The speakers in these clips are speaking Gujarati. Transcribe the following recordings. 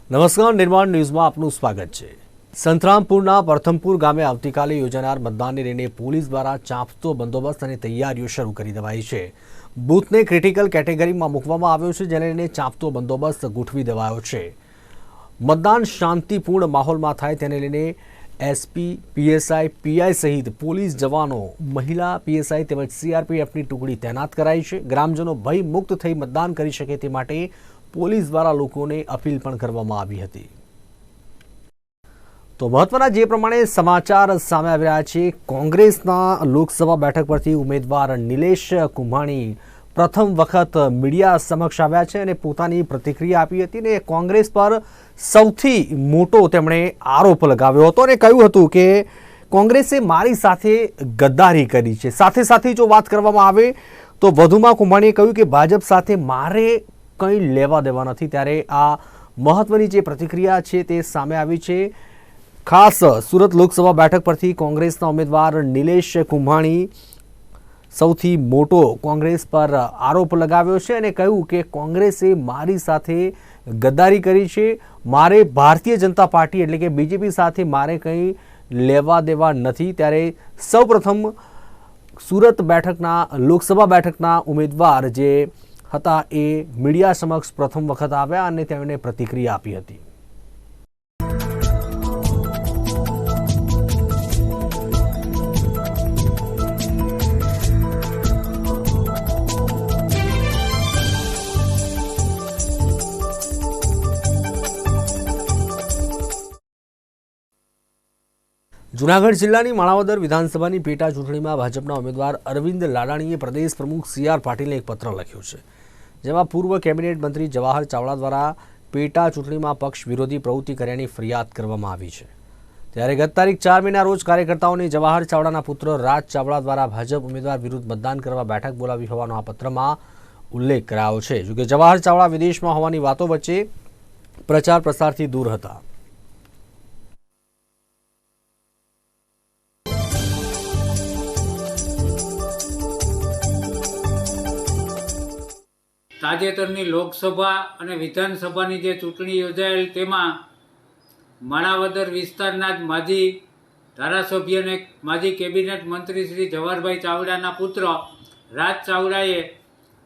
નમસ્કાર, નિર્માણ ન્યૂઝમાં આપનું સ્વાગત છે। સંતરામપુરના પ્રથમપુર ગામે આવતીકાલે યોજાનાર મતદાનને લઈને પોલીસ દ્વારા ચાંપતો બંદોબસ્ત અને તૈયારીઓ શરૂ કરી દેવાઈ છે। બૂથને ક્રિટિકલ કેટેગરીમાં મૂકવામાં આવ્યો છે, જેને લઈને ચાંપતો બંદોબસ્ત ગોઠવી દેવાયો છે। મતદાન શાંતિપૂર્ણ માહોલમાં થાય તેને લઈને એસપી, પીએસઆઈ, પીઆઈ સહિત પોલીસ જવાનો, મહિલા પીએસઆઈ તેમજ સીઆરપીએફની ટુકડી તૈનાત કરાઈ છે। ગ્રામજનો ભય મુક્ત થઈ મતદાન કરી શકે તે માટે પોલીસ દ્વારા લોકોને અપીલ પણ કરવામાં આવી હતી। તો મહત્વના જે પ્રમાણે સમાચાર સામે આવી રહ્યા છે, કોંગ્રેસના લોકસભા બેઠક પરથી ઉમેદવાર નિલેશ કુંભાણી પ્રથમ વખત મીડિયા સમક્ષ આવ્યા છે અને પોતાની પ્રતિક્રિયા આપી હતી અને કોંગ્રેસ પર સૌથી મોટો તેમણે આરોપ લગાવ્યો હતો અને કહ્યું હતું કે કોંગ્રેસે મારી સાથે ગદ્દારી કરી છે। સાથે સાથે જો વાત કરવામાં આવે તો વધુમાં કુંભાણીએ કહ્યું કે ભાજપ સાથે મારે કંઈ લેવા દેવા નથી। ત્યારે આ મહત્વની જે પ્રતિક્રિયા છે તે સામે આવી છે। ખાસ સુરત લોકસભા બેઠક પરથી કોંગ્રેસના ઉમેદવાર નિલેશ કુંભાણી સૌથી મોટો કોંગ્રેસ પર આરોપ લગાવ્યો છે અને કહ્યું કે કોંગ્રેસે મારી સાથે ગદ્દારી કરી છે। મારે ભારતીય જનતા પાર્ટી એટલે કે બીજેપી સાથે મારે કંઈ લેવા દેવા નથી। ત્યારે સૌપ્રથમ સુરત બેઠકના લોકસભા બેઠકના ઉમેદવાર જે હતા એ મીડિયા સમક્ષ પ્રથમ વખત આવ્યા અને તેમણે પ્રતિક્રિયા આપી હતી। જૂનાગઢ જિલ્લાની માણાવદર વિધાનસભાની પેટા ચૂંટણીમાં ભાજપના ઉમેદવાર અરવિંદ લાડાણીએ પ્રદેશ પ્રમુખ સી.આર. પાટીલને એક પત્ર લખ્યો છે, જેમાં પૂર્વ કેબિનેટ મંત્રી જવાહર ચાવડા દ્વારા પેટા ચૂંટણીમાં પક્ષ વિરોધી પ્રવૃત્તિ કર્યાની ફરિયાદ કરવામાં આવી છે। ત્યારે ગત તારીખ 4 મેના રોજ કાર્યકર્તાઓને જવાહર ચાવડાના પુત્ર રાજ ચાવડા દ્વારા ભાજપ ઉમેદવાર વિરુદ્ધ મતદાન કરવા બેઠક બોલાવી હોવાનો આ પત્રમાં ઉલ્લેખ કરાયો છે। જોકે જવાહર ચાવડા વિદેશમાં હોવાની વાતો વચ્ચે પ્રચાર પ્રસારથી દૂર હતા। તાજેતરની લોકસભા અને વિધાનસભાની જે ચૂંટણી યોજાયેલ તેમાં માણાવદર વિસ્તારના જ માજી ધારાસભ્ય અને માજી કેબિનેટ મંત્રી શ્રી જવાહરભાઈ ચાવડાના પુત્ર રાજ ચાવડાએ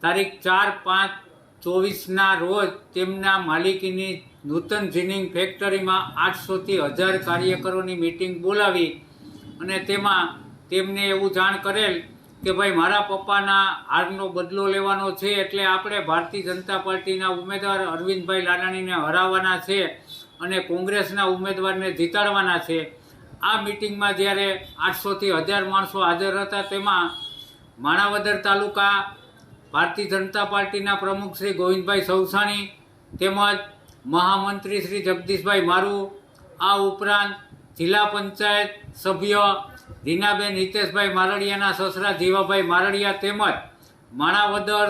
તારીખ 4/5/24ના રોજ તેમના માલિકીની નૂતન જીનિંગ ફેક્ટરીમાં 800થી 1000 કાર્યકરોની મિટિંગ બોલાવી અને તેમાં તેમને એવું જાણ કરેલ કે ભાઈ મારા પપ્પાના હારનો બદલો લેવાનો છે, એટલે આપણે ભારતીય જનતા પાર્ટીના ઉમેદવાર અરવિંદભાઈ લાડાણીને હરાવવાના છે અને કોંગ્રેસના ઉમેદવારને જીતાડવાના છે। આ મિટિંગમાં જ્યારે 800થી 1000 માણસો હાજર હતા, તેમાં માણાવદર તાલુકા ભારતીય જનતા પાર્ટીના પ્રમુખ શ્રી ગોવિંદભાઈ સૌસાણી તેમજ મહામંત્રી શ્રી જગદીશભાઈ મારુ, આ ઉપરાંત જિલ્લા પંચાયત સભ્ય રીનાબેન હિતેશભાઈ મારડિયાના સસરા જીવાભાઈ મારડિયા તેમજ માણાવદર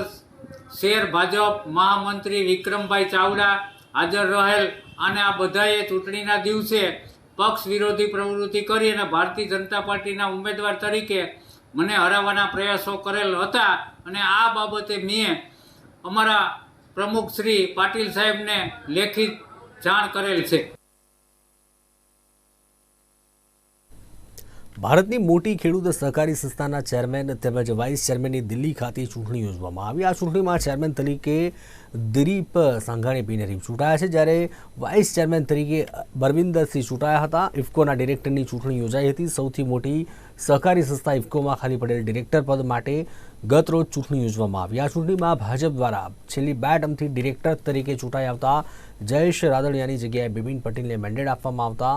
શહેર ભાજપ મહામંત્રી વિક્રમભાઈ ચાવડા હાજર રહેલ અને આ બધાએ ચૂંટણીના દિવસે પક્ષ વિરોધી પ્રવૃત્તિ કરી અને ભારતીય જનતા પાર્ટીના ઉમેદવાર તરીકે મને હરાવવાના પ્રયાસો કરેલ હતા અને આ બાબતે મેં અમારા પ્રમુખ શ્રી પાટીલ સાહેબને લેખિત જાણ કરેલ છે। ભારતની મોટી ખેડૂત સહકારી સંસ્થાના ચેરમેન તેમજ વાઇસ ચેરમેનની દિલ્હી ખાતે ચૂંટણી યોજવામાં આવી। આ ચૂંટણીમાં ચેરમેન તરીકે દિલીપ સાંઘાણી પીનેરી ચૂંટાયા છે, જ્યારે વાઇસ ચેરમેન તરીકે બરવિંદરસિંહ ચૂંટાયા હતા। ઇફકોના ડિરેક્ટરની ચૂંટણી યોજાઈ હતી। સૌથી મોટી સહકારી સંસ્થા ઇફકોમાં ખાલી પડેલ ડિરેક્ટર પદ માટે ગત રોજ ચૂંટણી યોજવામાં આવી। આ ચૂંટણીમાં ભાજપ દ્વારા છેલ્લી 2 ટર્મથી ડિરેક્ટર તરીકે ચૂંટાઈ આવતા જયેશ રાદડિયાની જગ્યાએ બિપિન પટેલને મેન્ડેટ આપવામાં આવતા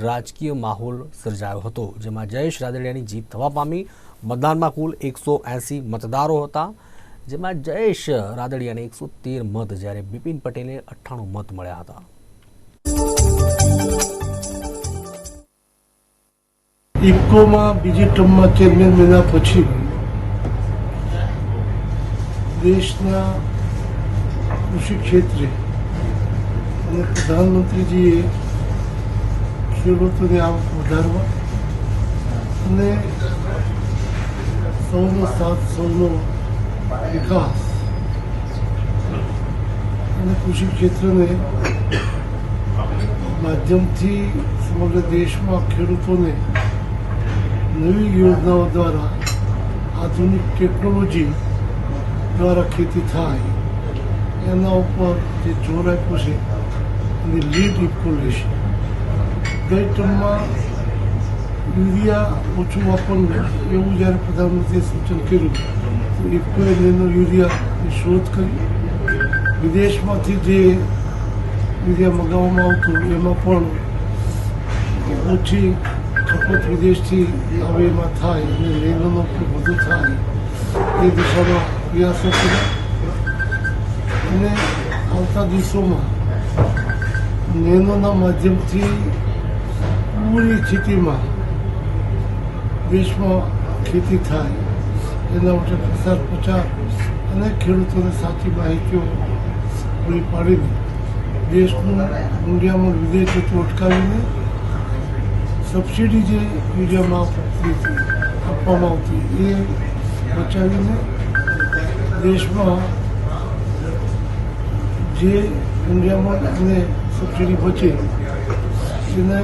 રાજકીય માહોલ સર્જાયો હતો, જેમાં જયેશ રાદડિયાની જીત થવા પામી। મતદાનમાં કુલ 180 મતદારો હતા, જેમાં જયેશ રાદડિયાને 113 મત જ્યારે બિપિન પટેલને 98 મત મળ્યા હતા। ઇફકોમાં બીજી ટર્મમાં ચેરમેન બન્યા પછી દેશના કૃષિ ક્ષેત્રે અને પ્રધાનમંત્રીજીએ ખેડૂતોની આવક વધારવા અને સૌનો સાથ સૌનો વિકાસ અને કૃષિ ક્ષેત્રને માધ્યમથી સમગ્ર દેશમાં ખેડૂતોને નવી યોજનાઓ દ્વારા આધુનિક ટેકનોલોજી દ્વારા ખેતી થાય એના ઉપર જે જોર આપ્યું છે એની લીડ ઇફકો લેશે. ગઈ ટર્મમાં યુરિયા ઓછું વાપરવું એવું જ્યારે પ્રધાનમંત્રીએ સૂચન કર્યું તો ઇફકોએ નેનો યુરિયાની શોધ કરી. વિદેશમાંથી જે યુરિયા મંગાવવામાં આવતું એમાં પણ ઓછી ખપત વિદેશથી આવે એમાં થાય અને નેનોનો ઉપયોગ વધુ થાય એ દિશામાં પ્રયાસો કર્યા. અને આવતા દિવસોમાં નેનોના માધ્યમથી પૂરી સ્થિતિમાં દેશમાં ખેતી થાય એના માટે પ્રસાર પ્રચાર અને ખેડૂતોને સાચી માહિતીઓ પૂરી પાડીને દેશનું ઇન્ડિયામાં વિદેશ જતું અટકાવીને સબસિડી જે યુરિયામાં આપવામાં આવતી એ બચાવીને દેશમાં જે ઇન્ડિયામાં અને સબસિડી બચે એને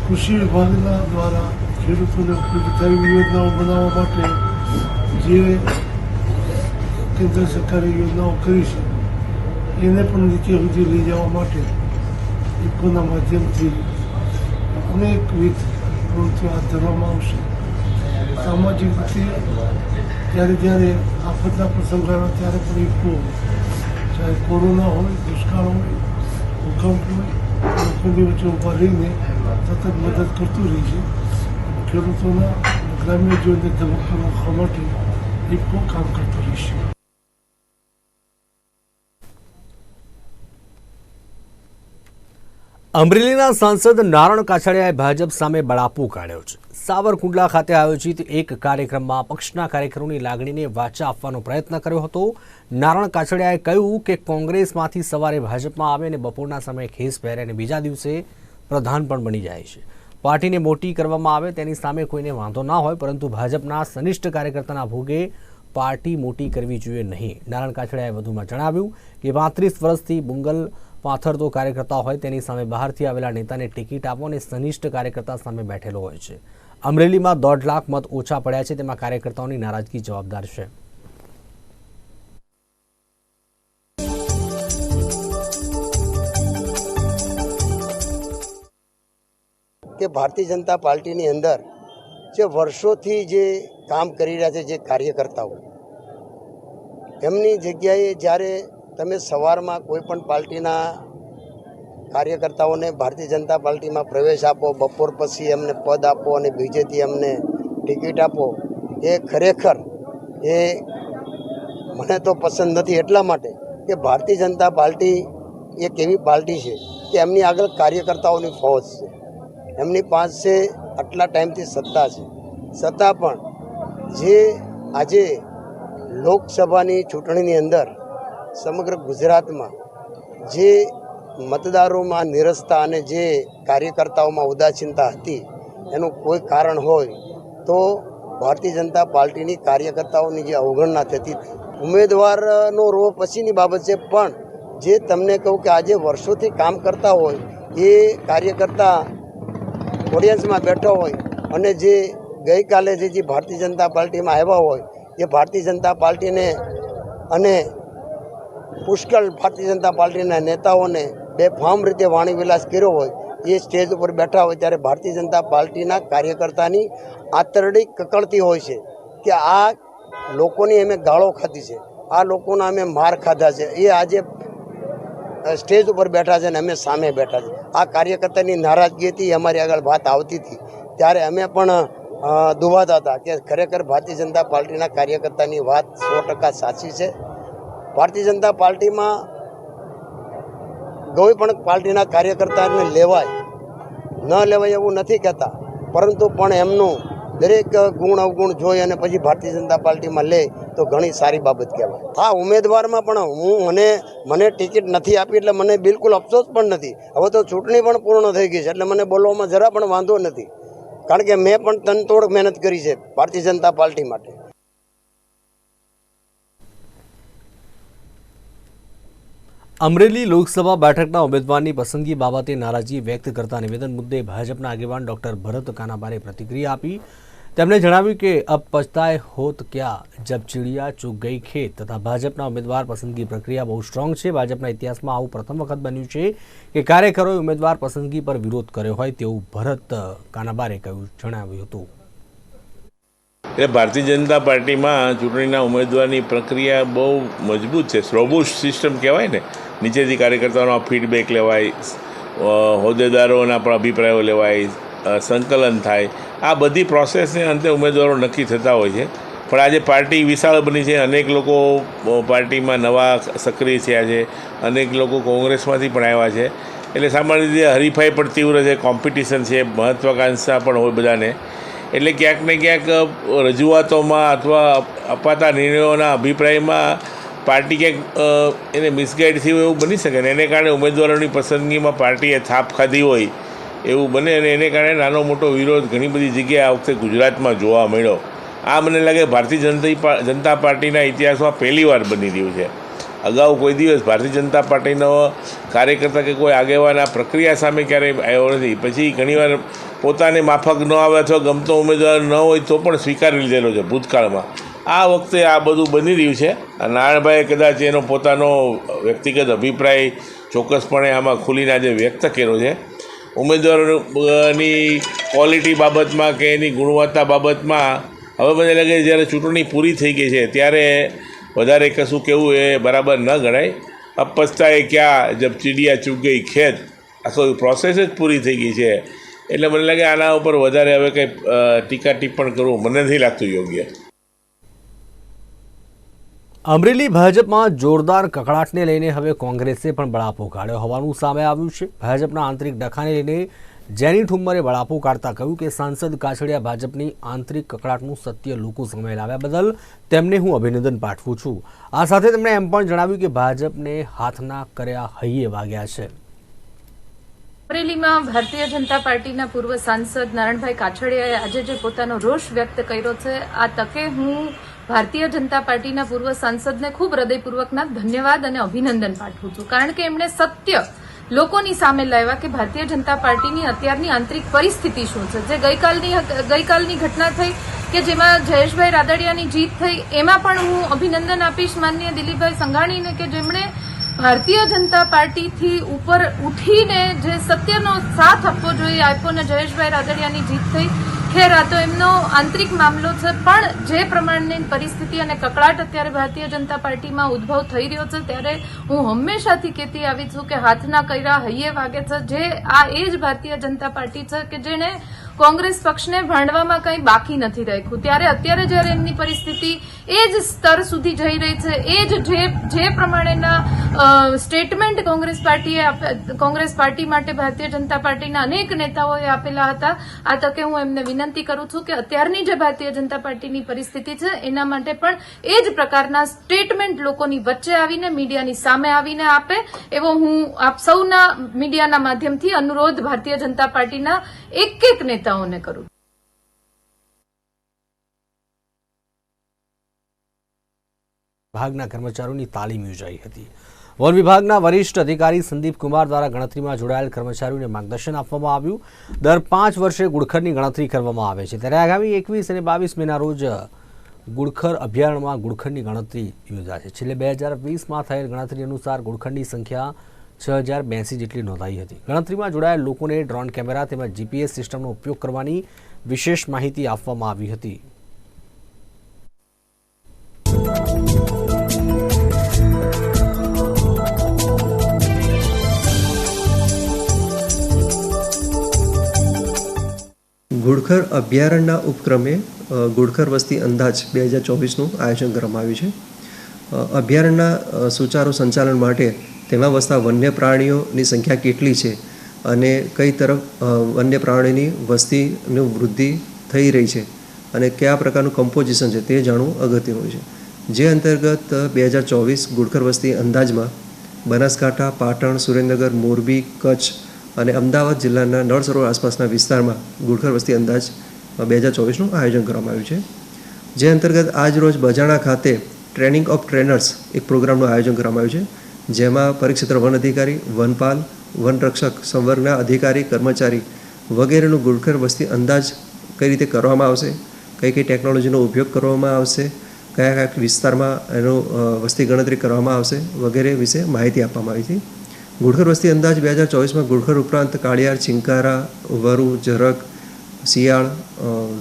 કૃષિ વિભાગના દ્વારા ખેડૂતોને ઉપયોગી થાય યોજનાઓ બનાવવા માટે જે કેન્દ્ર સરકારે યોજનાઓ કરી છે એને પણ નીચે સુધી લઈ જવા માટે ઇફકોના માધ્યમથી અનેકવિધ પ્રવૃત્તિઓ હાથ ધરવામાં આવશે. સામાજિક રીતે જ્યારે આફતના પ્રસંગ આવે ત્યારે પણ ઇફકો ચાહે કોરોના હોય, દુષ્કાળ હોય, ભૂકંપ હોય, લોકોની વચ્ચે ઊભા રહીને સતત મદદ કરતું રહી છે. ખેડૂતોના ગ્રામ્ય જીવનને ધબકતું રાખવા માટે ઇફકો કામ કરતું રહેશે. અમરેલીના સાંસદ નારણ કાછડિયાએ ભાજપ સામે બળાપો કાઢ્યો છે. સાવરકુંડલા ખાતે આયોજિત એક કાર્યક્રમમાં પક્ષના કાર્યકરોની લાગણીને વાચા આપવાનો પ્રયત્ન કર્યો હતો. નારણ કાછડિયાએ કહ્યું કે કોંગ્રેસમાંથી સવારે ભાજપમાં આવે અને બપોરના સમયે ખેસ પહેરે અને બીજા દિવસે પ્રધાન પણ બની જાય છે. પાર્ટીને મોટી કરવામાં આવે તેની સામે કોઈને વાંધો ના હોય, પરંતુ ભાજપના સનિષ્ઠ કાર્યકર્તાના ભોગે પાર્ટી મોટી કરવી જોઈએ નહીં. નારણ કાછડિયાએ વધુમાં જણાવ્યું કે 35 વર્ષથી બુંગલ પાથરતો કાર્યકર્તા હોય તેની સામે બહારથી આવેલા નેતાને ટિકિટ આપો અને સનિષ્ઠ કાર્યકર્તા સામે બેઠેલો હોય છે. અમરેલીમાં 1.5 લાખ મત ઓછા પડ્યા છે, તેમાં કાર્યકર્તાઓની નારાજગી જવાબદાર છે. કે ભારતીય જનતા પાર્ટીની અંદર જે વર્ષોથી જે કામ કરી રહ્યા છે, જે કાર્યકર્તાઓ, એમની જગ્યાએ જ્યારે તમે સવારમાં કોઈ પણ પાર્ટીના કાર્યકર્તાઓને ભારતીય જનતા પાર્ટીમાં પ્રવેશ આપો, બપોર પછી એમને પદ આપો અને બીજેથી એમને ટિકિટ આપો, એ ખરેખર એ મને તો પસંદ નથી. એટલા માટે કે ભારતીય જનતા પાર્ટી એક એવી પાર્ટી છે કે એમની આગળ કાર્યકર્તાઓની ફૌજ છે. એમની પાસે આટલા ટાઈમથી સત્તા છે, છતાં પણ જે આજે લોકસભાની ચૂંટણીની અંદર સમગ્ર ગુજરાતમાં જે મતદારોમાં નિરસતા અને જે કાર્યકર્તાઓમાં ઉદાસીનતા હતી એનું કોઈ કારણ હોય તો ભારતીય જનતા પાર્ટીની કાર્યકર્તાઓની જે અવગણના થતી હતી. ઉમેદવારનો રોહ પછીની બાબત છે, પણ જે તમને કહું કે આજે વર્ષોથી કામ કરતા હોય એ કાર્યકર્તા ઓડિયન્સમાં બેઠો હોય અને જે ગઈકાલે જે ભારતીય જનતા પાર્ટીમાં આવ્યા હોય એ ભારતીય જનતા પાર્ટીને અને પુષ્કળ ભારતીય જનતા પાર્ટીના નેતાઓને બેફામ રીતે વાણી વિલાસ કર્યો હોય, એ સ્ટેજ ઉપર બેઠા હોય ત્યારે ભારતીય જનતા પાર્ટીના કાર્યકર્તાની આંતરડી કકળતી હોય છે કે આ લોકોની અમે ગાળો ખાધી છે, આ લોકોના અમે માર ખાધા છે. એ આજે સ્ટેજ ઉપર બેઠા છે અને અમે સામે બેઠા છે. આ કાર્યકર્તાની નારાજગી હતી, અમારી આગળ વાત આવતી હતી ત્યારે અમે પણ દુભાતા હતા કે ખરેખર ભારતીય જનતા પાર્ટીના કાર્યકર્તાની વાત 100% સાચી છે. ભારતીય જનતા પાર્ટીમાં કોઈ પણ પાર્ટીના કાર્યકર્તાને લેવાય ન લેવાય એવું નથી કહેતા, પરંતુ પણ એમનું દરેક ગુણ અવગુણ જોઈ અને પછી ભારતીય જનતા પાર્ટીમાં લે તો ઘણી સારી બાબત કહેવાય. હા, ઉમેદવારમાં પણ મને ટિકિટ નથી આપી એટલે મને બિલકુલ અફસોસ પણ નથી. હવે તો ચૂંટણી પણ પૂર્ણ થઈ ગઈ છે એટલે મને બોલવામાં જરા પણ વાંધો નથી, કારણ કે મેં પણ તનતોડ મહેનત કરી છે ભારતીય જનતા પાર્ટી માટે. અમરેલી લોકસભા બેઠકના ઉમેદવારની પસંદગી બાબતે નારાજી વ્યક્ત કરતા નિવેદન મુદ્દે ભાજપના આગેવાન ડોક્ટર ભરત કાનાબારે પ્રતિક્રિયા આપી. તેમણે જણાવ્યું કે અબ પછતાए હોત ક્યા જબ ચીડિયા ચૂક ગઈ ખેત તથા ભાજપના ઉમેદવાર પસંદગી પ્રક્રિયા બહુ સ્ટ્રોંગ છે. ભાજપના ઇતિહાસમાં આવું પ્રથમ વખત બન્યું છે કે કાર્યકરોએ ઉમેદવાર પસંદગી પર વિરોધ કર્યો હોય તેવું ભરત કાનાબારે જણાવ્યું હતું. એટલે ભારતીય જનતા પાર્ટીમાં ચૂંટણીના ઉમેદવારની પ્રક્રિયા બહુ મજબૂત છે. રોબસ્ટ સિસ્ટમ કહેવાય ને. નીચેથી કાર્યકર્તાઓનો ફીડબેક લેવાય, હોદ્દેદારોના પણ અભિપ્રાયો લેવાય, સંકલન થાય. આ બધી પ્રોસેસને અંતે ઉમેદવારો નક્કી થતા હોય છે. પણ આજે પાર્ટી વિશાળ બની છે. અનેક લોકો પાર્ટીમાં નવા સક્રિય થયા છે, અનેક લોકો કોંગ્રેસમાંથી પણ આવ્યા છે. એટલે સામાન્ય રીતે હરીફાઈ પણ તીવ્ર છે, કોમ્પિટિશન છે, મહત્વાકાંક્ષા પણ હોય બધાને. એટલે ક્યાંક ને ક્યાંક રજૂઆતોમાં અથવા અપાતા નિર્ણયોના અભિપ્રાયમાં પાર્ટી ક્યાંક એને મિસગાઈડ થયું એવું બની શકે ને. એને કારણે ઉમેદવારોની પસંદગીમાં પાર્ટીએ થાપ ખાધી હોય એવું બને અને એને કારણે નાનો મોટો વિરોધ ઘણી બધી જગ્યાએ આ વખતે ગુજરાતમાં જોવા મળ્યો. આ મને લાગે ભારતીય જનતા પાર્ટીના ઇતિહાસમાં પહેલીવાર બની રહ્યું છે. અગાઉ કોઈ દિવસ ભારતીય જનતા પાર્ટીનો કાર્યકર્તા કે કોઈ આગેવાન આ પ્રક્રિયા સામે ક્યારેય આવ્યો નથી. પછી ઘણીવાર પોતાને માફક ન આવે અથવા ગમતો ઉમેદવાર ન હોય તો પણ સ્વીકારી લીધેલો છે ભૂતકાળમાં. આ વખતે આ બધું બની રહ્યું છે. નારાયણભાઈએ કદાચ એનો પોતાનો વ્યક્તિગત અભિપ્રાય ચોક્કસપણે આમાં ખુલીને આજે વ્યક્ત કર્યો છે. ઉમેદવારોની ક્વોલિટી બાબતમાં કે એની ગુણવત્તા બાબતમાં હવે મને લાગે જ્યારે ચૂંટણી પૂરી થઈ ગઈ છે ત્યારે વધારે કશું કહેવું એ બરાબર ન ગણાય. અબ પછતાए ક્યા જબ ચીડિયા ચૂક ગઈ ખેત. આખો પ્રોસેસ જ પૂરી થઈ ગઈ છે. એટલે મને લાગે આના ઉપર વધારે હવે કંઈ ટીકા ટિપ્પણ કરવું મને નથી લાગતું યોગ્ય. અમરેલી ભાજપમાં જોરદાર કકળાટને લઈને હવે કોંગ્રેસે પણ બળાપો કાઢ્યો હોવાનું સામે આવ્યું છે. ભાજપના આંતરિક ડખાને લઈને જેની ઠુમ્મરે બળાપો કાઢતા કહ્યું કે સાંસદ કાછડિયા ભાજપની આંતરિક કકળાટનું સત્ય લોકો સામે લાવ્યા બદલ તેમને હું અભિનંદન પાઠવું છું. આ સાથે તેમણે એમ પણ જણાવ્યું કે ભાજપને હાથના કર્યા હૈયે વાગ્યા છે. અમરેલીમાં ભારતીય જનતા પાર્ટીના પૂર્વ સાંસદ નારણભાઈ કાછડિયાએ આજે જે પોતાનો રોષ વ્યક્ત કર્યો છે, આ તકે હું ભારતીય જનતા પાર્ટીના પૂર્વ સાંસદને ખૂબ હૃદયપૂર્વકના ધન્યવાદ અને અભિનંદન પાઠવું છું. કારણ કે એમણે સત્ય લોકોની સામે લાવ્યા કે ભારતીય જનતા પાર્ટીની અત્યારની આંતરિક પરિસ્થિતિ શું છે. જે ગઈકાલની ઘટના થઈ કે જેમાં જયેશભાઈ રાદડિયાની જીત થઈ, એમાં પણ હું અભિનંદન આપીશ માનનીય દિલીપભાઈ સંઘાણીને કે જેમણે ભારતીય જનતા પાર્ટીથી ઉપર ઉઠીને જે સત્યનો સાથ આપવો જોઈએ આપ્યો ને જયેશભાઈ રાદડિયાની જીત થઈ. ખેર આ તો એમનો આંતરિક મામલો છે, પણ જે પ્રમાણની પરિસ્થિતિ અને કકળાટ અત્યારે ભારતીય જનતા પાર્ટીમાં ઉદ્ભવ થઈ રહ્યો છે ત્યારે હું હંમેશાથી કહેતી આવી છું કે હાથના કર્યા હૈયે વાગે છે. જે આ એ જ ભારતીય જનતા પાર્ટી છે કે જેને કોંગ્રેસ પક્ષને ભાંડવામાં કંઈ બાકી નથી રાખ્યું. ત્યારે અત્યારે જ્યારે એમની પરિસ્થિતિ એ જ સ્તર સુધી જઈ રહી છે, એ જ જે પ્રમાણેના સ્ટેટમેન્ટ કોંગ્રેસ પાર્ટી માટે ભારતીય જનતા પાર્ટીના અનેક નેતાઓએ આપેલા હતા, આ તકે હું એમને વિનંતી કરું છું કે અત્યારની જે ભારતીય જનતા પાર્ટીની પરિસ્થિતિ છે એના માટે પણ એ જ પ્રકારના સ્ટેટમેન્ટ લોકોની વચ્ચે આવીને મીડિયાની સામે આવીને આપે એવો હું આપ સૌના મીડિયાના માધ્યમથી અનુરોધ ભારતીય જનતા પાર્ટીના એક નેતાઓને કરું. વિભાગના કર્મચારીઓની તાલીમ યોજાઈ હતી. વન વિભાગના વરિષ્ઠ અધિકારી સંદીપ કુમાર દ્વારા ગણતરીમાં જોડાયેલ કર્મચારીઓને માર્ગદર્શન આપવામાં આવ્યું. દર 5 વર્ષે ગુડખરની ગણતરી કરવામાં આવે છે, ત્યારે આગામી 21 અને 22 મેના રોજ ગુડખર અભયારણ્યમાં ગુડખરની ગણતરી યોજાશે. છેલ્લે 2020માં થયેલ ગણતરી અનુસાર ગુડખરની સંખ્યા 6082 જેટલી નોંધાઈ હતી. ગણતરીમાં જોડાયેલ લોકોને ડ્રોન કેમેરા તેમજ જીપીએસ સિસ્ટમનો ઉપયોગ કરવાની વિશેષ માહિતી આપવામાં આવી હતી. ગુડખર અભયારણ્યના ઉપક્રમે ગુડખર વસ્તી અંદાજ 2024નું આયોજન કરવામાં આવ્યું છે. અભયારણ્યના સુચારુ સંચાલન માટે તેમાં વસતા વન્ય પ્રાણીઓની સંખ્યા કેટલી છે અને કઈ તરફ વન્ય પ્રાણીઓની વસ્તીની વૃદ્ધિ થઈ રહી છે અને કયા પ્રકારનું કમ્પોઝિશન છે તે જાણવું અગત્યનું છે. જે અંતર્ગત 2024 ગુડખર વસ્તી અંદાજમાં બનાસકાંઠા, પાટણ, સુરેન્દ્રનગર, મોરબી, કચ્છ અને અમદાવાદ જિલ્લાના નળ સરોવર આસપાસના વિસ્તારમાં ગુડખર વસ્તી અંદાજ 2024નું આયોજન કરવામાં આવ્યું છે. જે અંતર્ગત આજ રોજ બજાણા ખાતે ટ્રેનિંગ ઓફ ટ્રેનર્સ એક પ્રોગ્રામનું આયોજન કરવામાં આવ્યું છે. જેમાં પરિક્ષેત્ર વન અધિકારી, વનપાલ, વનરક્ષક, સંવર્ગના અધિકારી, કર્મચારી વગેરેનું ગુડખર વસ્તી અંદાજ કઈ રીતે કરવામાં આવશે, કઈ કઈ ટેકનોલોજીનો ઉપયોગ કરવામાં આવશે, કયા કયા વિસ્તારમાં એનું વસ્તી ગણતરી કરવામાં આવશે વગેરે વિશે માહિતી આપવામાં આવી હતી. ગુડખર વસ્તી અંદાજ 2024માં ગુડખર ઉપરાંત કાળિયાર, ચિંકારા, વરુ, ઝરખ, શિયાળ,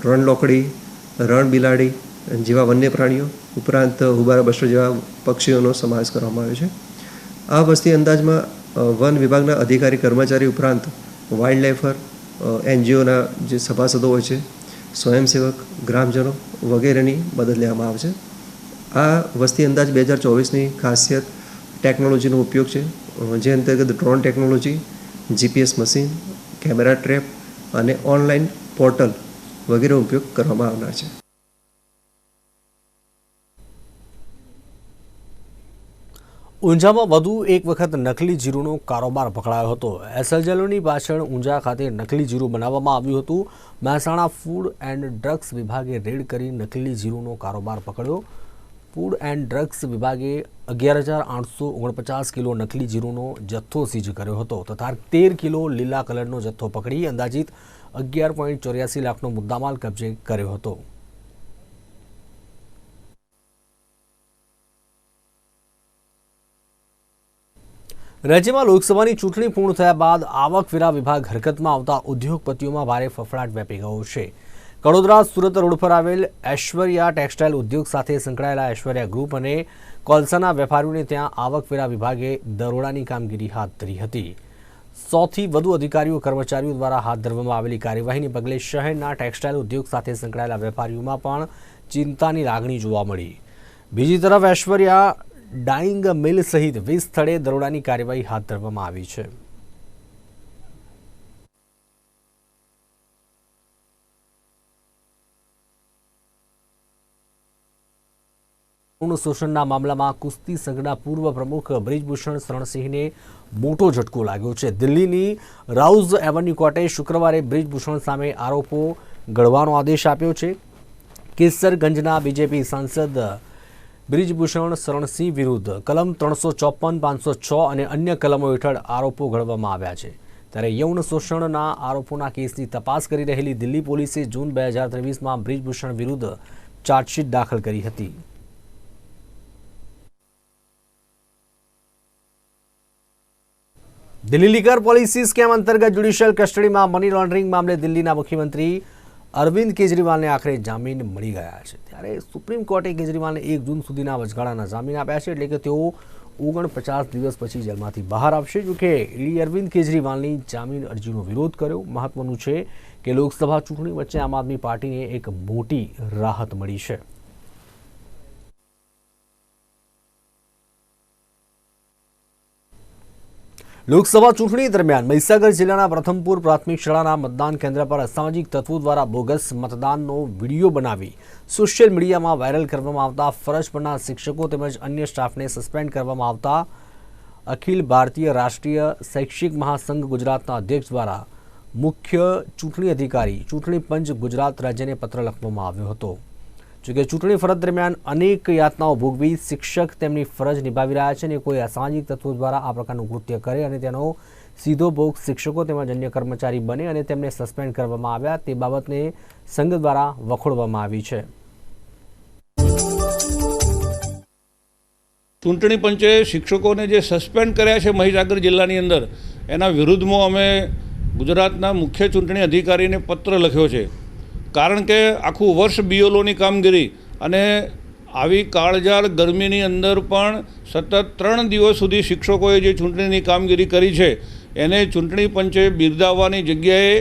રણલોકડી, રણબિલાડી જેવા વન્ય પ્રાણીઓ ઉપરાંત હુબારા બસ્ટર જેવા પક્ષીઓનો સમાવેશ કરવામાં આવ્યો છે. આ વસ્તી અંદાજમાં વન વિભાગના અધિકારી, કર્મચારી ઉપરાંત વાઇલ્ડ લાઇફર, NGOના જે સભાસદો હોય છે, સ્વયંસેવક, ગ્રામજનો વગેરેની મદદ લેવામાં આવશે. આ વસ્તી અંદાજ 2024ની ખાસિયત ટેકનોલોજીનો ઉપયોગ છે, જે અંતર્ગત drone technology, GPS machine, camera trap અને ઓનલાઈન પોર્ટલ વગેરેનો ઉપયોગ કરવામાં આવનાર છે. ઊંઝામાં વધુ એક વખત નકલી જીરુનો કારોબાર પકડાયો હતો. એસએલજેલોની પાછળ ઊંઝા ખાતે નકલી જીરું બનાવવામાં આવ્યું હતું. મહેસાણા ફૂડ એન્ડ ડ્રગ્સ વિભાગે રેડ કરી નકલી જીરુનો કારોબાર પકડ્યો. ફૂડ એન્ડ ડ્રગ્સ વિભાગે 11,849 કિલો નકલી જીરુનો જથ્થો સીઝ કર્યો હતો તથા 13 કિલો લીલા કલરનો જથ્થો પકડી અંદાજિત 11.84 લાખનો મુદ્દામાલ કબજે કર્યો હતો. રાજ્યમાં લોકસભાની ચૂંટણી પૂર્ણ થયા બાદ આવકવેરા વિભાગ હરકતમાં આવતા ઉદ્યોગપતિઓમાં ભારે ફફડાટ વ્યાપી ગયો છે. કડોદરા સુરત રોડ પર આવેલ ઐશ્વર્યા ટેક્સટાઇલ ઉદ્યોગ સાથે સંકળાયેલા ઐશ્વર્યા ગ્રુપ અને કોલસાના વેપારીઓને ત્યાં આવકવેરા વિભાગે દરોડાની કામગીરી હાથ ધરી હતી. 100થી વધુ અધિકારીઓ, કર્મચારીઓ દ્વારા હાથ ધરવામાં આવેલી કાર્યવાહીને પગલે શહેરના ટેક્સટાઇલ ઉદ્યોગ સાથે સંકળાયેલા વેપારીઓમાં પણ ચિંતાની લાગણી જોવા મળી. બીજી તરફ ઐશ્વર્યા ડાઇંગ મિલ સહિત 20 સ્થળે દરોડાની કાર્યવાહી હાથ ધરવામાં આવી છે. શોષણના મામલામાં કુસ્તી સંઘના પૂર્વ પ્રમુખ બ્રિજભૂષણ શરણસિંહને મોટો ઝટકો લાગ્યો છે. દિલ્હીની રાઉઝ એવન્યુ કોર્ટે શુક્રવારે બ્રિજભૂષણ સામે આરોપો ઘડવાનો આદેશ આપ્યો છે. કેસરગંજના બીજેપી સાંસદ બ્રિજભૂષણ શરણસિંહ વિરુદ્ધ કલમ 354, 506 અને અન્ય કલમો હેઠળ આરોપો ઘડવામાં આવ્યા છે. ત્યારે યૌન શોષણના આરોપોના કેસની તપાસ કરી રહેલી દિલ્હી પોલીસે જૂન 2023માં બ્રિજભૂષણ વિરુદ્ધ ચાર્જશીટ દાખલ કરી હતી. દિલ્હી લીકર પોલિસી સ્કેમ અંતર્ગત જ્યુડિશિયલ કસ્ટડીમાં મની લોન્ડરિંગ મામલે દિલ્હીના મુખ્યમંત્રી અરવિંદ કેજરીવાલને આખરે જામીન મળી ગયા છે. ત્યારે સુપ્રીમ કોર્ટે કેજરીવાલને 1 જૂન સુધીના વચગાળાના જામીન આપ્યા છે, એટલે કે તેઓ 49 દિવસ પછી જેલમાંથી બહાર આવશે. જોકે ઈડી અરવિંદ કેજરીવાલની જામીન અરજીનો વિરોધ કર્યો. મહત્વનું છે કે લોકસભા ચૂંટણી વચ્ચે આમ આદમી પાર્ટીને એક મોટી રાહત મળી છે. લોકસભા ચૂંટણી દરમિયાન મહીસાગર જિલ્લાના પ્રથમપુર પ્રાથમિક શાળાના મતદાન કેન્દ્ર પર અસામાજિક તત્વો દ્વારા બોગસ મતદાનનો વિડીયો બનાવી સોશિયલ મીડિયામાં વાયરલ કરવામાં આવતા ફરજ પરના શિક્ષકો તેમજ અન્ય સ્ટાફને સસ્પેન્ડ કરવામાં આવતા અખિલ ભારતીય રાષ્ટ્રીય શૈક્ષિક મહાસંઘ ગુજરાતના અધ્યક્ષ દ્વારા મુખ્ય ચૂંટણી અધિકારી ચૂંટણી પંચ ગુજરાત રાજ્યને પત્ર લખવામાં આવ્યો હતો. જોકે ચૂંટણી ફરજ દરમિયાન અનેક યાતનાઓ ભોગવી શિક્ષક તેમની ફરજ નિભાવી રહ્યા છે અને કોઈ અસામાજિક તત્વો દ્વારા આ પ્રકારનું કૃત્ય કરે અને તેનો સીધો ભોગ શિક્ષકો તેમજ અન્ય કર્મચારી બને અને તેમને સસ્પેન્ડ કરવામાં આવ્યા તે બાબતને સંઘ દ્વારા વખોડવામાં આવી છે. ચૂંટણી પંચે શિક્ષકોને જે સસ્પેન્ડ કર્યા છે મહીસાગર જિલ્લાની અંદર, એના વિરુદ્ધમાં અમે ગુજરાતના મુખ્ય ચૂંટણી અધિકારીને પત્ર લખ્યો છે. કારણ કે આખું વર્ષ બીએલઓની કામગીરી અને આવી કાળઝાળ ગરમીની અંદર પણ સતત 3 દિવસ સુધી શિક્ષકોએ જે ચૂંટણીની કામગીરી કરી છે એને ચૂંટણી પંચે બિરદાવવાની જગ્યાએ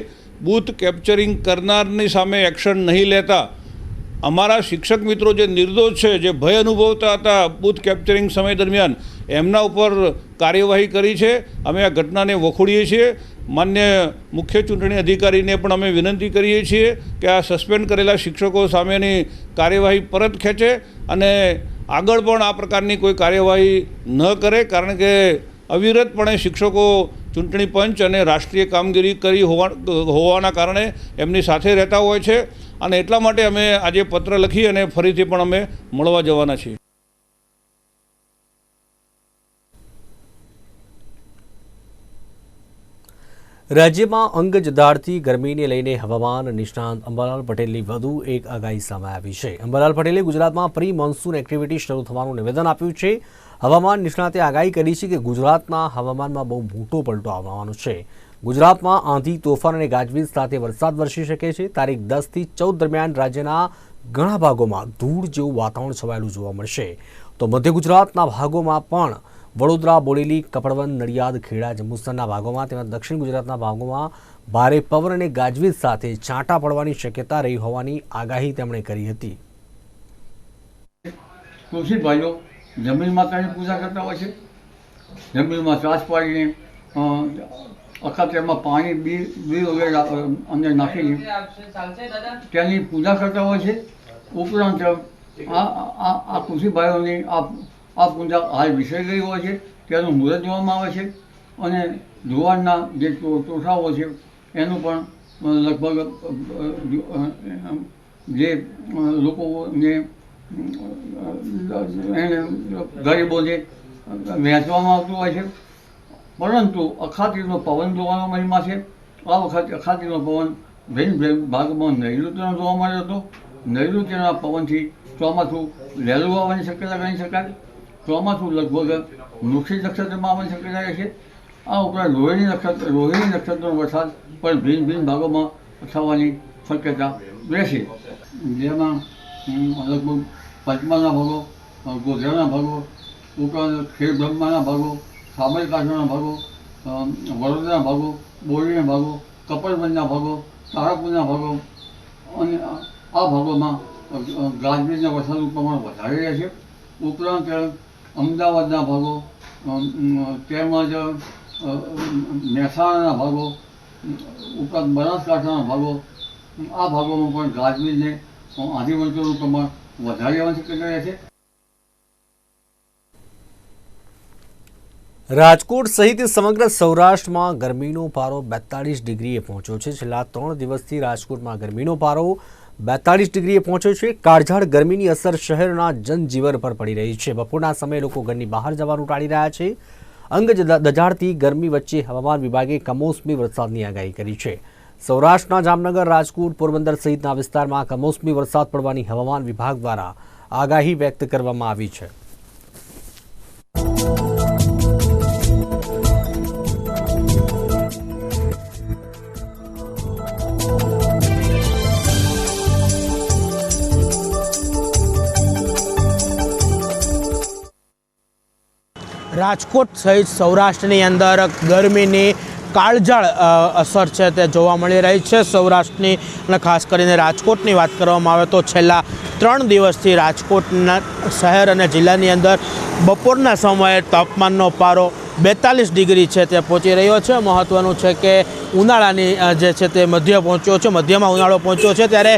બૂથ કેપ્ચરિંગ કરનારની સામે એક્શન નહીં લેતા અમારા શિક્ષક મિત્રો જે નિર્દોષ છે, જે ભય અનુભવતા હતા બૂથ કેપ્ચરિંગ સમય દરમિયાન, એમના ઉપર કાર્યવાહી કરી છે. અમે આ ઘટનાને વખોડીએ છીએ. માન્ય મુખ્ય ચૂંટણી અધિકારીને પણ અમે વિનંતી કરીએ છીએ કે આ સસ્પેન્ડ કરેલા શિક્ષકો સામેની કાર્યવાહી પરત ખેંચે અને આગળ પણ આ પ્રકારની કોઈ કાર્યવાહી ન કરે. કારણ કે અવિરતપણે શિક્ષકો ચૂંટણી પંચ અને રાષ્ટ્રીય કામગીરી કરી હોવાના કારણે એમની સાથે રહેતા હોય છે અને એટલા માટે અમે આજે પત્ર લખી અને ફરીથી પણ અમે મળવા જવાના છીએ. રાજ્યમાં અંગ જદાળથી ગરમીને લઈને હવામાન નિષ્ણાંત અંબાલાલ પટેલની વધુ એક આગાહી સામે આવી છે. અંબાલાલ પટેલે ગુજરાતમાં પ્રી મોન્સૂન એક્ટિવિટી શરૂ થવાનું નિવેદન આપ્યું છે. હવામાન નિષ્ણાતે આગાહી કરી છે કે ગુજરાતના હવામાનમાં બહુ મોટો પલટો આવવાનો છે. ગુજરાતમાં આંધી, તોફાન અને ગાજવીજ સાથે વરસાદ વરસી શકે છે. તારીખ 10 થી 14 દરમિયાન રાજ્યના ઘણા ભાગોમાં ધૂળ જેવું વાતાવરણ છવાયેલું જોવા મળશે. તો મધ્ય ગુજરાતના ભાગોમાં પણ વડોદરા, બોડેલી, કપડવંજ, નડિયાદ, ખેડા, જંબુસરના ભાગોમાં તેમજ દક્ષિણ ગુજરાતના ભાગોમાં ભારે પવન અને ગાજવીજ સાથે છાંટા પડવાની શક્યતા રહી હોવાની આગાહી તેમણે કરી હતી. કૃષિ ભાઈઓ જમીન માતાની પૂજા કરતા હોય છે. જમીનમાં ચાસ પાડીને અખાત્રમાં પાણી બી વગેરે અંદર નાખીને તેની પૂજા કરતા હોય છે. ઉપરાંત આ કૃષિ ભાઈઓની આ પૂજા હાલ વિસરી ગઈ હોય છે. તેનું મુહૂર્ત જોવામાં આવે છે અને જુવારના જે ચોસાઓ છે એનું પણ લગભગ જે લોકોને ગરીબોને વહેંચવામાં આવતું હોય છે. પરંતુ અખાત્રીનો પવન જોવાનો મહિમા છે. આ વખતે અખાત્રીનો પવન ભિન્ન ભાગમાં નૈઋત્યનો જોવા મળ્યો હતો. નૈઋત્યના પવનથી ચોમાસું વહેલું આવવાની શક્યતા ગણી શકાય. ચોમાસું લગભગ વૃશ્ચિક નક્ષત્રમાં આવવાની શક્યતા રહે છે. આ ઉપરાંત રોહિણી નક્ષત્રનો વરસાદ પણ ભિન્ન ભાગોમાં થવાની શક્યતા રહેશે. જેમાં લગભગ પંચમહાલના ભાગો, ગોધરાના ભાગો, ઉપરાંત ખેડબ્રહ્માના ભાગો, સાબરકાંઠાના ભાગો, વડોદરાના ભાગો, બોરીના ભાગો, કપડવંજના ભાગો, તારાપુરના ભાગો અને આ ભાગોમાં ગાજવીજના વરસાદનું પ્રમાણ વધારે રહે છે. ઉપરાંત અમદાવાદના ભાગો તેમજ મહેસાણાના ભાગો, ઉપરાંત બનાસકાંઠાના ભાગો, આ ભાગોમાં પણ ગાજવીજને આંધી વંટોળનું પ્રમાણ વધારે આવવાની શક્યતા રહે છે. રાજકોટ સહિત સમગ્ર સૌરાષ્ટ્રમાં ગરમીનો પારો 42 ડિગ્રીએ પહોંચ્યો છે. છેલ્લા 3 દિવસથી રાજકોટમાં ગરમીનો પારો 42 ડિગ્રીએ પહોંચ્યો છે. કાળઝાળ ગરમીની અસર શહેરના જનજીવન પર પડી રહી છે. બપોરના સમયે લોકો ઘરની બહાર જવાનું ટાળી રહ્યા છે. અંગ દજાડતી ગરમી વચ્ચે હવામાન વિભાગે કમોસમી વરસાદની આગાહી કરી છે. સૌરાષ્ટ્રના જામનગર, રાજકોટ, પોરબંદર સહિતના વિસ્તારમાં કમોસમી વરસાદ પડવાની હવામાન વિભાગ દ્વારા આગાહી વ્યક્ત કરવામાં આવી છે. રાજકોટ સહિત સૌરાષ્ટ્રની અંદર ગરમીની કાળઝાળ અસર છે તે જોવા મળી રહી છે. સૌરાષ્ટ્રની અને ખાસ કરીને રાજકોટની વાત કરવામાં આવે તો છેલ્લા 3 દિવસથી રાજકોટના શહેર અને જિલ્લાની અંદર બપોરના સમયે તાપમાનનો પારો 42 ડિગ્રી છે તે પહોંચી રહ્યો છે. મહત્ત્વનું છે કે ઉનાળાની જે છે તે મધ્યમાં ઉનાળો પહોંચ્યો છે ત્યારે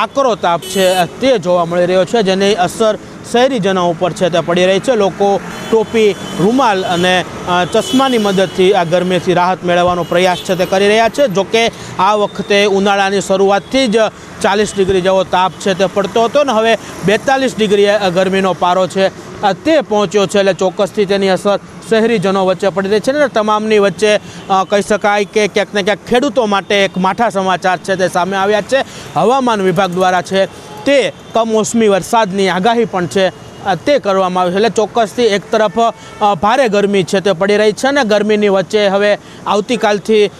આકરો તાપ છે તે જોવા મળી રહ્યો છે, જેની અસર શહેરીજનો ઉપર છે તે પડી રહી છે. લોકો ટોપી, રૂમાલ અને ચશ્માની મદદથી આ ગરમીથી રાહત મેળવવાનો પ્રયાસ છે તે કરી રહ્યા છે. જોકે આ વખતે ઉનાળાની શરૂઆતથી જ 40 ડિગ્રી જેવો તાપ છે તે પડતો હતો ને હવે 42 ડિગ્રી ગરમીનો પારો છે તે પહોંચ્યો છે. એટલે ચોક્કસથી તેની અસર શહેરીજનો વચ્ચે પડી રહી છે ને તમામની વચ્ચે કહી શકાય કે ક્યાંક ને ક્યાંક ખેડૂતો માટે એક માઠા સમાચાર છે તે સામે આવ્યા છે. હવામાન વિભાગ દ્વારા છે તે કમોસમી વરસાદની આગાહી પણ છે તે કરવામાં આવી છે. એટલે ચોક્કસથી એક તરફ ભારે ગરમી છે તે પડી રહી છે અને ગરમીની વચ્ચે હવે આવતીકાલથી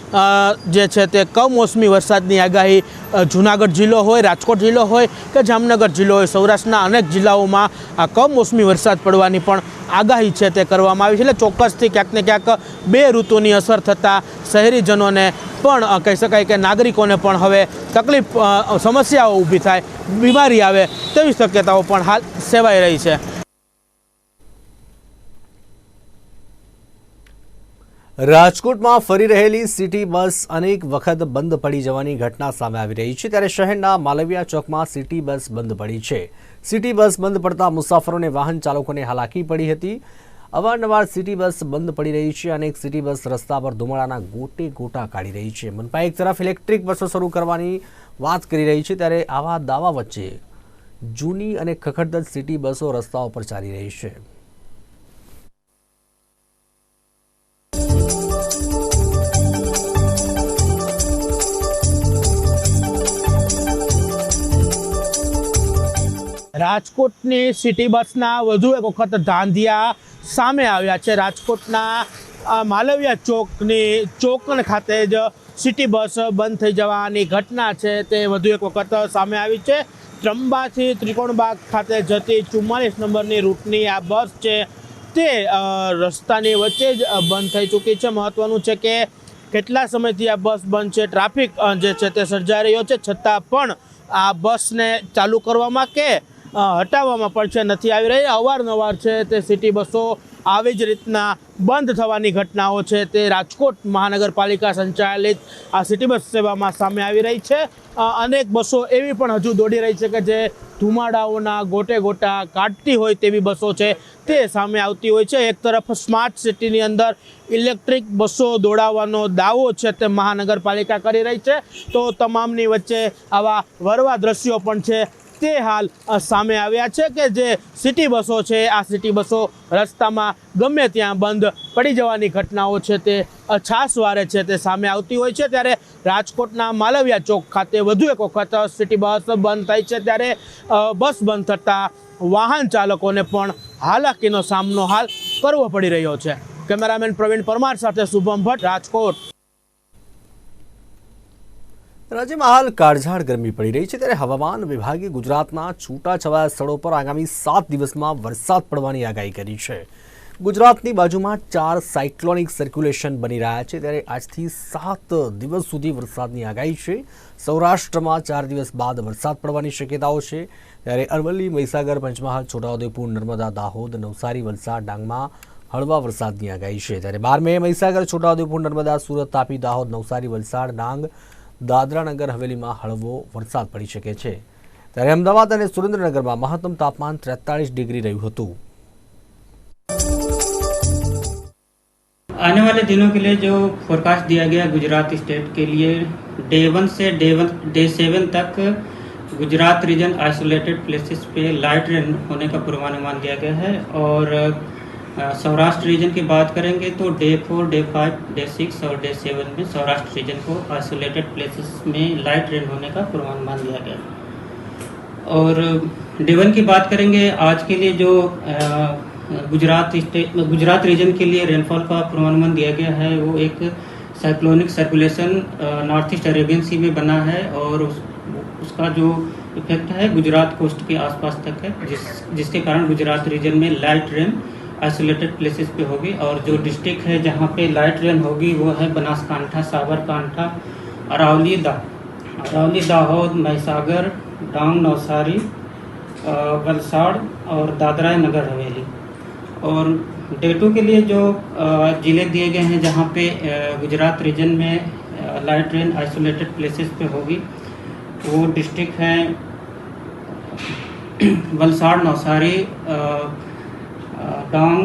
જે છે તે કમોસમી વરસાદની આગાહી જૂનાગઢ જિલ્લો હોય, રાજકોટ જિલ્લો હોય કે જામનગર જિલ્લો હોય, સૌરાષ્ટ્રના અનેક જિલ્લાઓમાં કમોસમી વરસાદ પડવાની પણ આગાહી છે તે કરવામાં આવી છે. એટલે ચોક્કસથી ક્યાંક ને ક્યાંક 2 ઋતુની અસર થતાં શહેરીજનોને પણ કહી શકાય કે નાગરિકોને પણ હવે તકલીફ, સમસ્યાઓ ઊભી થાય, બીમારી આવે તેવી શક્યતાઓ પણ હાલ સેવાઈ રહી છે. રાજકોટમાં ફરી રહેલી સિટી બસ અનેક વખત બંધ પડી જવાની ઘટના સામે આવી રહી છે. ત્યારે શહેરના માલવિયા ચોકમાં સિટી બસ બંધ પડી છે. સિટી બસ બંધ પડતા મુસાફરોને વાહન ચાલકોને હાલાકી પડી હતી. અવારનવાર સિટી બસ બંધ પડી રહી છે. અનેક સિટી બસ રસ્તા પર ધુમાડાના ગોટે ગોટા કાઢી રહી છે. મનપા એક તરફ ઇલેક્ટ્રિક બસો શરૂ કરવાની વાત કરી રહી છે, ત્યારે આવા દાવા વચ્ચે જૂની અને ખખડધજ સિટી બસો રસ્તાઓ પર ચાલી રહી છે. રાજકોટની સિટી બસના વધુ એક વખત ધાંધિયા સામે આવ્યા છે. રાજકોટના માલવિયા ચોકન ખાતે જ સિટી બસ બંધ થઈ જવાની ઘટના છે તે વધુ એક વખત સામે આવી છે. ત્રંબાથી ત્રિકોણબાગ ખાતે જતી 44 નંબરની રૂટની આ બસ છે તે રસ્તાની વચ્ચે જ બંધ થઈ ચૂકી છે. મહત્વનું છે કે કેટલા સમયથી આ બસ બંધ છે, ટ્રાફિક જે છે તે સર્જાઈ રહ્યો છે, છતાં પણ આ બસને ચાલુ કરવામાં કે હટાવવામાં પણ છે નથી આવી રહી. અવારનવાર છે તે સિટી બસો આવી જ રીતના બંધ થવાની ઘટનાઓ છે તે રાજકોટ મહાનગરપાલિકા સંચાલિત આ સિટી બસ સેવામાં સામે આવી રહી છે. અનેક બસો એવી પણ હજુ દોડી રહી છે કે જે ધુમાડાઓના ગોટે ગોટા કાઢતી હોય તેવી બસો છે તે સામે આવતી હોય છે. એક તરફ સ્માર્ટ સિટીની અંદર ઇલેક્ટ્રિક બસો દોડાવવાનો દાવો છે તે મહાનગરપાલિકા કરી રહી છે, તો તમામની વચ્ચે આવા વરવા દ્રશ્યો પણ છે તે હાલ સામે આવ્યા છે કે જે સિટી બસો છે આ સિટી બસો રસ્તામાં ગમે ત્યાં બંધ પડી જવાની ઘટનાઓ છે તે છાસવારે છે તે સામે આવતી હોય છે. ત્યારે રાજકોટના માલવિયા ચોક ખાતે વધુ એક વખત સિટી બસ બંધ થઈ છે. ત્યારે બસ બંધ થતાં વાહન ચાલકોને પણ હાલાકીનો સામનો હાલ કરવો પડી રહ્યો છે. કેમેરામેન પ્રવીણ પરમાર સાથે શુભમ ભટ્ટ, રાજકોટ. રાજ્યમાં હાલ કાળઝાળ ગરમી પડી રહી છે, ત્યારે હવામાન વિભાગે ગુજરાતના છૂટાછવાયા સ્થળો પર આગામી 7 દિવસમાં વરસાદ પડવાની આગાહી કરી છે. ગુજરાતની બાજુમાં 4 સાયક્લોનિક સર્ક્યુલેશન બની રહ્યા છે, ત્યારે આજથી 7 દિવસ સુધી વરસાદની આગાહી છે. સૌરાષ્ટ્રમાં 4 દિવસ બાદ વરસાદ પડવાની શક્યતાઓ છે. ત્યારે અરવલ્લી, મહીસાગર, પંચમહાલ, છોટાઉદેપુર, નર્મદા, દાહોદ, નવસારી, વલસાડ, ડાંગમાં હળવા વરસાદની આગાહી છે. ત્યારે 12 મે મહીસાગર, છોટાઉદેપુર, નર્મદા, સુરત, તાપી, દાહોદ, નવસારી, વલસાડ, ડાંગ, દાદરા નગર હવેલીમાં હળવો વરસાદ પડી શકે છે. ત્યારે અમદાવાદ અને સુરેન્દ્રનગરમાં મહત્તમ તાપમાન 43 ડિગ્રી રહ્યું હતું. आने वाले दिनों के लिए जो फोरकास्ट दिया गया गुजरात स्टेट के लिए डे 1 से डे 7 तक गुजरात रीजन आइसोलेटेड प्लेसेस पे लाइट रेन होने का पूर्वानुमान दिया गया है. और सौराष्ट्र रीजन की बात करेंगे तो डे 4, डे 5, डे 6 और डे 7 में सौराष्ट्र रीजन को आइसोलेटेड प्लेसेस में लाइट रेन होने का पूर्वानुमान दिया गया है. और डे 1 की बात करेंगे, आज के लिए जो गुजरात रीजन के लिए रेनफॉल का पूर्वानुमान दिया गया है वो एक cyclonic circulation north east Arabian Sea में बना है और उसका जो इफेक्ट है गुजरात कोस्ट के आसपास तक है, जिसके कारण गुजरात रीजन में लाइट रेन आइसोलेटेड प्लेसेस पे होगी. और जो डिस्ट्रिक्ट है जहाँ पे लाइट रेन होगी वो है बनासकांठा, साबरकांठा, अरावली, दाहोद, महीसागर, डांग, नवसारी, वलसाड़ और दादरा नगर हवेली. और डे 2 के लिए जो जिले दिए गए हैं जहाँ पे गुजरात रीजन में लाइट रेन आइसोलेटेड प्लेसेस पे होगी वो डिस्ट्रिक्ट हैं वलसाड़, नवसारी, डांग,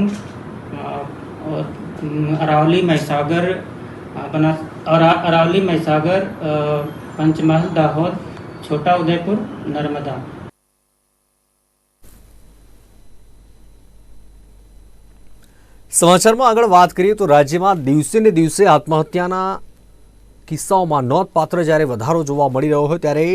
अरावली, महीसागर, पंचमहल, दाहोद, छोटा उदयपुर, नर्मदा. સમાચારમાં આગળ વાત કરીએ તો રાજ્યમાં દિવસે ને દિવસે આત્મહત્યાના કિસ્સાઓમાં નોંધપાત્ર જ્યારે વધારો જોવા મળી રહ્યો હોય ત્યારે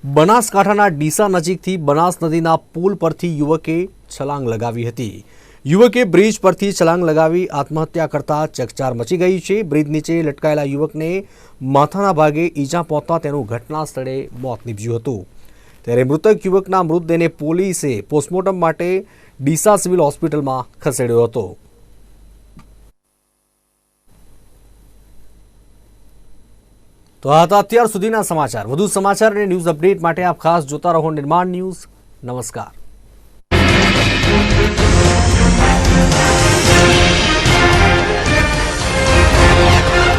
બનાસકાંઠાના ડીસા નજીકથી બનાસ નદીના પુલ પરથી યુવકે છલાંગ લગાવી હતી. યુવકે બ્રિજ પરથી છલાંગ લગાવી આત્મહત્યા કરતા ચકચાર મચી ગઈ છે. બ્રિજ નીચે લટકાયેલા યુવકને માથાના ભાગે ઈજા પહોંચતા તેનું ઘટના સ્થળે મોત નીપજ્યું હતું. ત્યારે મૃતક યુવકના મૃતદેહને પોલીસે પોસ્ટમોર્ટમ માટે ડીસા સિવિલ હોસ્પિટલમાં ખસેડ્યો હતો. તો આ હતા અત્યાર સુધીના સમાચાર. વધુ સમાચાર અને ન્યૂઝ અપડેટ માટે આપ ખાસ જોતા રહો નિર્માણ ન્યૂઝ. નમસ્કાર.